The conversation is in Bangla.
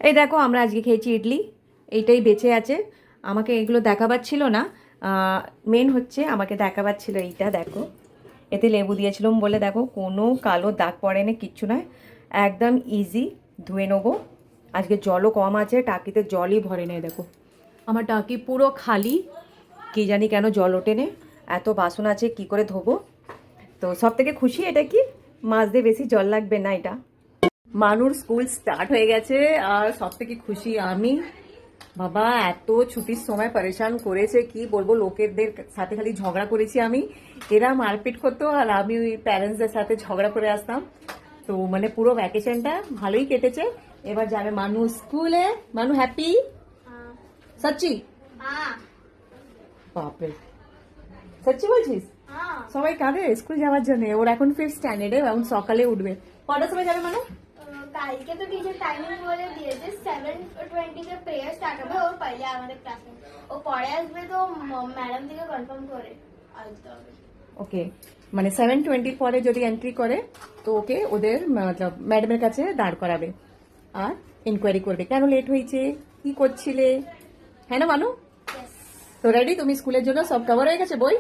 এই দেখো আমরা আজকে খেয়েছি ইডলি, এইটাই বেঁচে আছে। আমাকে এগুলো দেখাবার ছিল না, মেন হচ্ছে আমাকে দেখাবার ছিল এইটা। দেখো এতে লেবু দিয়েছিলাম বলে দেখো কোনো কালো দাগ পড়ে না, কিচ্ছু নয়, একদম ইজি। ধুয়ে নেবো। আজকে জলও কম আছে, টাকিতে জলই ভরে নেই। দেখো আমার টাকি পুরো খালি, কি জানি কেন জল ওঠেনে, এত বাসন আছে কি করে ধোবো। তো সব থেকে খুশি এটা কি, মাছ দিয়ে বেশি জল লাগবে না এটা। মানুর স্কুল স্টার্ট হয়ে গেছে আর সব থেকে খুশি আমি। বাবা এত ছুটির সময় পরেশান করেছে কি বলবো, লোকেদের সাথে খালি ঝগড়া করেছি আমি। এরা মারপিট করতো আর আমি ওই প্যারেন্টসদের সাথে ঝগড়া করে আসতাম। তো মানে পুরো ভ্যাকেশনটা ভালোই কেটেছে। এবার যাবে মানু স্কুলে। মানু হ্যাপি? সচ্চি? বাপরে, সচ্চি বলছিস? সবাই কাঁদে স্কুল যাওয়ার জন্য। ওর এখন 5th স্ট্যান্ডার্ডে, এখন সকালে উঠবে। কটার সময় যাবে মানে? কালকে তো টিচার টাইমিং বলে দিয়েছে 7:20 তে প্রেয়ার স্টার্ট হবে। ওর পরে আমাদের ক্লাসে ও পরে আসবে, তো ম্যাডাম থেকে কনফার্ম করে আসতে হবে। ওকে, মানে 7:20 পরে যদি এন্ট্রি করে তো ওকে ওদের ম্যাডামের কাছে দাঁড় করাবে আর ইনকোয়ারি করবে কেন লেট হয়েছে, কি করছিলে। হ্যাঁ না মানু? তো রেডি? তুমি স্কুলের জন্য সব কভার হয়ে গেছে বই?